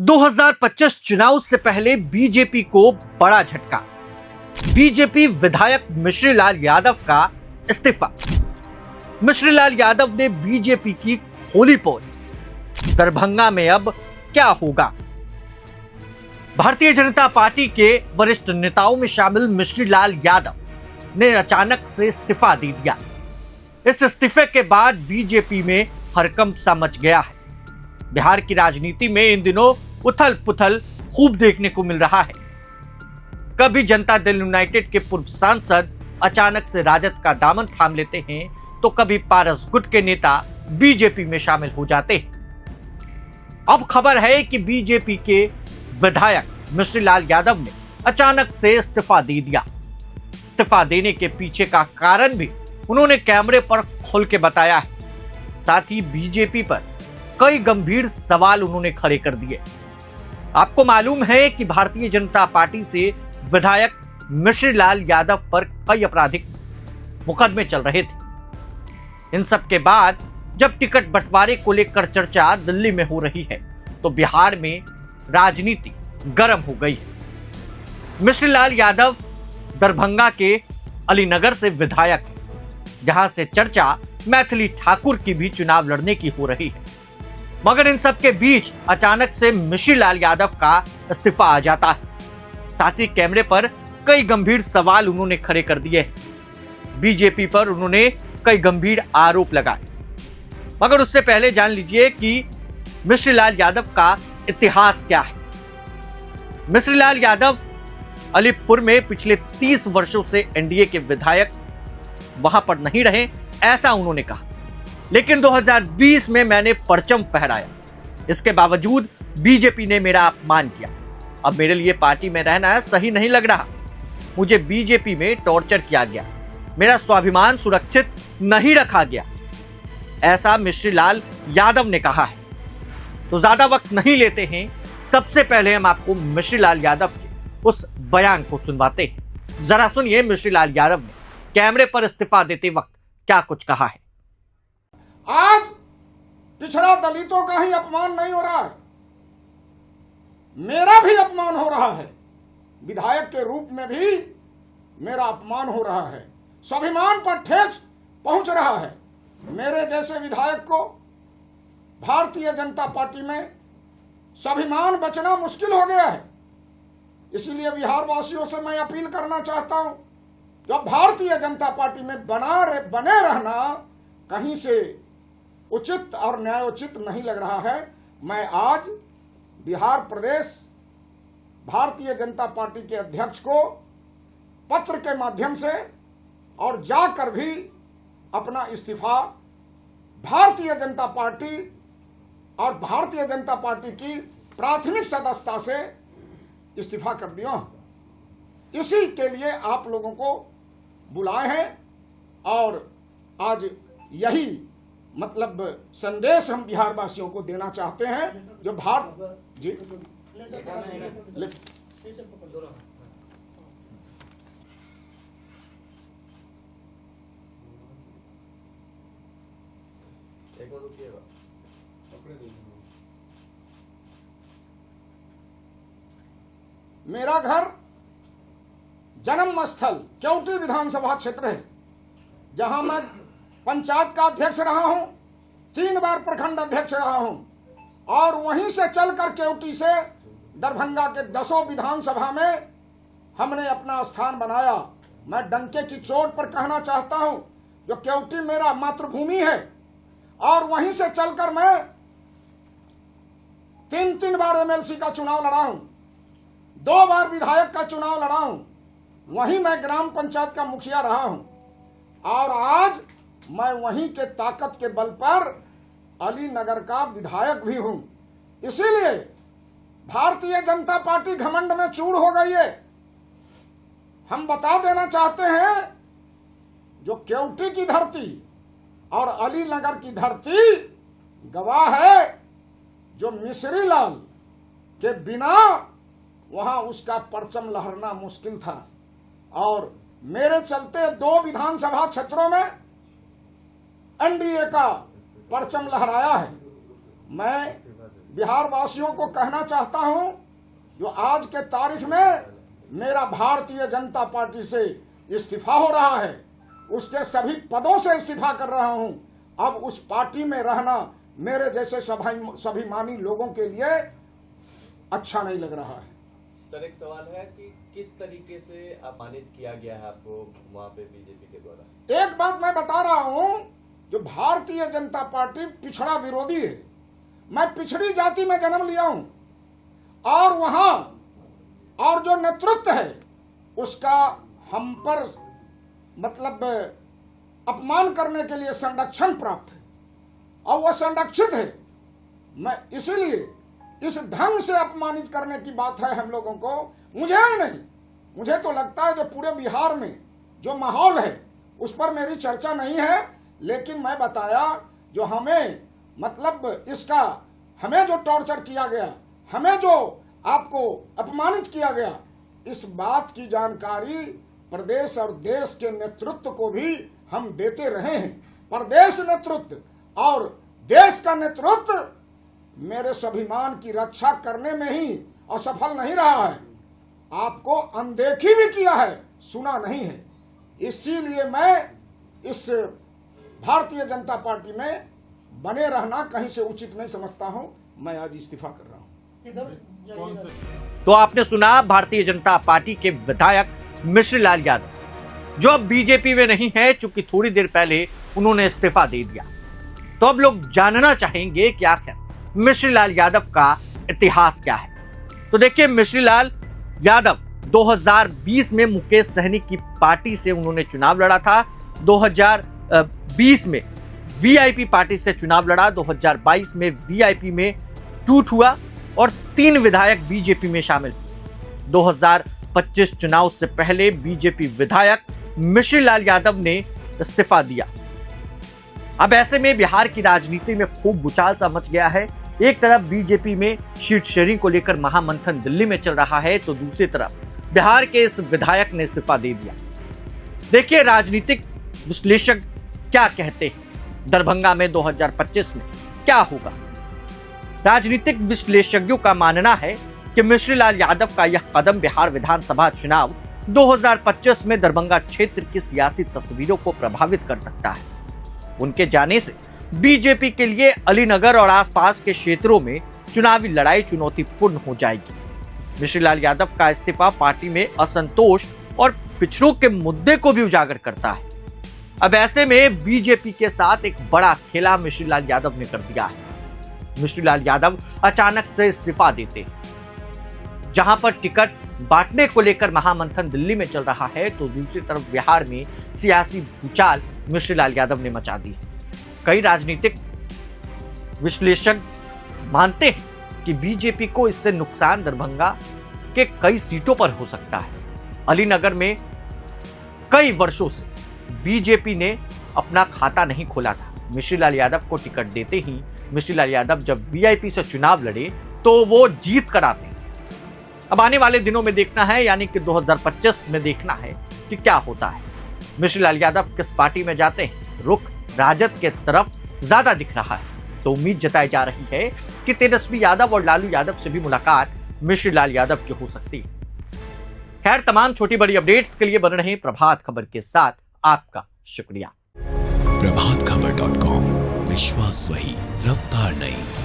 2025 चुनाव से पहले बीजेपी को बड़ा झटका। बीजेपी विधायक मिश्रीलाल यादव का इस्तीफा। मिश्रीलाल यादव ने बीजेपी की खोली पोल। दरभंगा में अब क्या होगा? भारतीय जनता पार्टी के वरिष्ठ नेताओं में शामिल मिश्रीलाल यादव ने अचानक से इस्तीफा दे दिया। इस इस्तीफे के बाद बीजेपी में हड़कंप सा मच गया है। बिहार की राजनीति में इन दिनों उथल पुथल खूब देखने को मिल रहा है। कभी जनता दल यूनाइटेड के पूर्व सांसद अचानक से राजद का दामन थाम लेते हैं, तो कभी पारस गुट के नेता बीजेपी में शामिल हो जाते हैं। अब खबर है कि बीजेपी के विधायक मिश्रीलाल यादव ने अचानक से इस्तीफा दे दिया। इस्तीफा देने के पीछे का कारण भी उन्होंने कैमरे पर खोल के बताया है। साथ ही बीजेपी पर कई गंभीर सवाल उन्होंने खड़े कर दिए। आपको मालूम है कि भारतीय जनता पार्टी से विधायक मिश्रीलाल यादव पर कई आपराधिक मुकदमे चल रहे थे। इन सब के बाद जब टिकट बंटवारे को लेकर चर्चा दिल्ली में हो रही है, तो बिहार में राजनीति गर्म हो गई है। मिश्रीलाल यादव दरभंगा के अलीनगर से विधायक है, जहां से चर्चा मैथिली ठाकुर की भी चुनाव लड़ने की हो रही है। मगर इन सब के बीच अचानक से मिश्रीलाल यादव का इस्तीफा आ जाता है। साथ ही कैमरे पर कई गंभीर सवाल उन्होंने खड़े कर दिए। बीजेपी पर उन्होंने कई गंभीर आरोप लगाए। मगर उससे पहले जान लीजिए कि मिश्रीलाल यादव का इतिहास क्या है। मिश्रीलाल यादव अलीपुर में पिछले 30 वर्षों से एनडीए के विधायक वहां पर नहीं रहे, ऐसा उन्होंने कहा। लेकिन 2020 में मैंने परचम फहराया, इसके बावजूद बीजेपी ने मेरा अपमान किया। अब मेरे लिए पार्टी में रहना सही नहीं लग रहा। मुझे बीजेपी में टॉर्चर किया गया, मेरा स्वाभिमान सुरक्षित नहीं रखा गया, ऐसा मिश्रीलाल यादव ने कहा है। तो ज्यादा वक्त नहीं लेते हैं, सबसे पहले हम आपको मिश्रीलाल यादव के उस बयान को सुनवाते हैं। जरा सुनिए मिश्रीलाल यादव ने कैमरे पर इस्तीफा देते वक्त क्या कुछ कहा है। आज पिछड़ा दलितों का ही अपमान नहीं हो रहा है, मेरा भी अपमान हो रहा है। विधायक के रूप में भी मेरा अपमान हो रहा है, स्वाभिमान पर ठेस पहुंच रहा है। मेरे जैसे विधायक को भारतीय जनता पार्टी में स्वाभिमान बचना मुश्किल हो गया है। इसीलिए बिहार वासियों से मैं अपील करना चाहता हूं, जब भारतीय जनता पार्टी में बने रहना कहीं से उचित और न्यायोचित नहीं लग रहा है। मैं आज बिहार प्रदेश भारतीय जनता पार्टी के अध्यक्ष को पत्र के माध्यम से और जाकर भी अपना इस्तीफा भारतीय जनता पार्टी और भारतीय जनता पार्टी की प्राथमिक सदस्यता से इस्तीफा कर दिया। इसी के लिए आप लोगों को बुलाए हैं और आज यही मतलब संदेश हम बिहार वासियों को देना चाहते हैं। जो भारत जी मेरा घर जन्म स्थल केवटी विधानसभा क्षेत्र है, जहां मैं पंचायत का अध्यक्ष रहा हूं, 3 बार प्रखंड अध्यक्ष रहा हूं और वहीं से चलकर केवटी से दरभंगा के 10 विधानसभा में हमने अपना स्थान बनाया। मैं डंके की चोट पर कहना चाहता हूं, जो केवटी मेरा मातृभूमि है और वहीं से चलकर मैं 3 बार एमएलसी का चुनाव लड़ा हूं, 2 बार विधायक का चुनाव लड़ा हूं, वहीं मैं ग्राम पंचायत का मुखिया रहा हूं और आज मैं वहीं के ताकत के बल पर अलीनगर का विधायक भी हूं। इसीलिए भारतीय जनता पार्टी घमंड में चूर हो गई है। हम बता देना चाहते हैं, जो केवटी की धरती और अलीनगर की धरती गवाह है, जो मिश्रीलाल के बिना वहां उसका परचम लहरना मुश्किल था। और मेरे चलते 2 विधानसभा क्षेत्रों में एनडीए का परचम लहराया है। मैं बिहार वासियों को कहना चाहता हूं, जो आज के तारीख में मेरा भारतीय जनता पार्टी से इस्तीफा हो रहा है, उसके सभी पदों से इस्तीफा कर रहा हूं। अब उस पार्टी में रहना मेरे जैसे स्वाभिमानी लोगों के लिए अच्छा नहीं लग रहा है। सर, एक सवाल है कि किस तरीके से अपमानित किया गया है आपको वहां पे बीजेपी के द्वारा? एक बात मैं बता रहा हूं, जो भारतीय जनता पार्टी पिछड़ा विरोधी है। मैं पिछड़ी जाति में जन्म लिया हूं और वहां और जो नेतृत्व है उसका हम पर मतलब अपमान करने के लिए संरक्षण प्राप्त है और वह संरक्षित है। मैं इसीलिए इस ढंग से अपमानित करने की बात है हम लोगों को, मुझे ही नहीं, मुझे तो लगता है जो पूरे बिहार में जो माहौल है उस पर मेरी चर्चा नहीं है। लेकिन मैं बताया जो हमें मतलब इसका हमें जो टॉर्चर किया गया, हमें जो आपको अपमानित किया गया, इस बात की जानकारी प्रदेश और देश के नेतृत्व को भी हम देते रहे हैं। प्रदेश नेतृत्व और देश का नेतृत्व मेरे स्वाभिमान की रक्षा करने में ही असफल नहीं रहा है, आपको अनदेखी भी किया है, सुना नहीं है। इसीलिए मैं इस भारतीय जनता पार्टी में बने रहना कहीं से उचित नहीं समझता हूं। मैं आज इस्तीफा कर रहा हूं। तो आपने सुना भारतीय जनता पार्टी के विधायक मिश्रीलाल यादव, जो अब बीजेपी में नहीं है, चूंकि थोड़ी देर पहले उन्होंने इस्तीफा दे दिया। तो अब लोग जानना चाहेंगे कि आखिर मिश्रीलाल यादव का इतिहास क्या है। तो देखिए, मिश्रीलाल यादव 2020 में मुकेश सहनी की पार्टी से उन्होंने चुनाव लड़ा था। 2020 में वीआईपी पार्टी से चुनाव लड़ा। 2022 में वीआईपी में टूट हुआ और 3 विधायक बीजेपी में शामिल हुए। 2025 चुनाव से पहले बीजेपी विधायक मिश्रीलाल यादव ने इस्तीफा दिया। अब ऐसे में बिहार की राजनीति में खूब भूचाल सा मच गया है। एक तरफ बीजेपी में सीट शेयरिंग को लेकर महामंथन दिल्ली में चल रहा है, तो दूसरी तरफ बिहार के इस विधायक ने इस्तीफा दे दिया। देखिए, राजनीतिक विश्लेषक क्या कहते हैं, दरभंगा में 2025 में क्या होगा। राजनीतिक विश्लेषज्ञों का मानना है कि मिश्रीलाल यादव का यह कदम बिहार विधानसभा चुनाव 2025 में दरभंगा क्षेत्र की सियासी तस्वीरों को प्रभावित कर सकता है। उनके जाने से बीजेपी के लिए अलीनगर और आसपास के क्षेत्रों में चुनावी लड़ाई चुनौतीपूर्ण हो जाएगी। मिश्रीलाल यादव का इस्तीफा पार्टी में असंतोष और पिछड़ों के मुद्दे को भी उजागर करता है। अब ऐसे में बीजेपी के साथ एक बड़ा खेला मिश्रीलाल यादव ने कर दिया है। मिश्रीलाल यादव अचानक से इस्तीफा देते हैं। जहां पर टिकट बांटने को लेकर महामंथन दिल्ली में चल रहा है, तो दूसरी तरफ बिहार में सियासी भूचाल मिश्रीलाल यादव ने मचा दी है। कई राजनीतिक विश्लेषक मानते हैं कि बीजेपी को इससे नुकसान दरभंगा के कई सीटों पर हो सकता है। अलीनगर में कई वर्षों से बीजेपी ने अपना खाता नहीं खोला था। मिश्रीलाल यादव को टिकट देते ही मिश्रीलाल यादव जब वीआईपी से चुनाव लड़े तो वो जीत कर आते हैं। अब आने वाले दिनों में देखना है, यानी कि 2025 में देखना है कि क्या होता है। मिश्रीलाल यादव किस पार्टी में जाते हैं, रुख राजद के तरफ ज्यादा दिख रहा है। तो उम्मीद जताई जा रही है कि तेजस्वी यादव और लालू यादव से भी मुलाकात मिश्रीलाल यादव की हो सकती है। खैर, तमाम छोटी बड़ी अपडेट्स के लिए बने रहें प्रभात खबर के साथ। आपका शुक्रिया। प्रभातखबर.com, विश्वास वही, रफ्तार नहीं।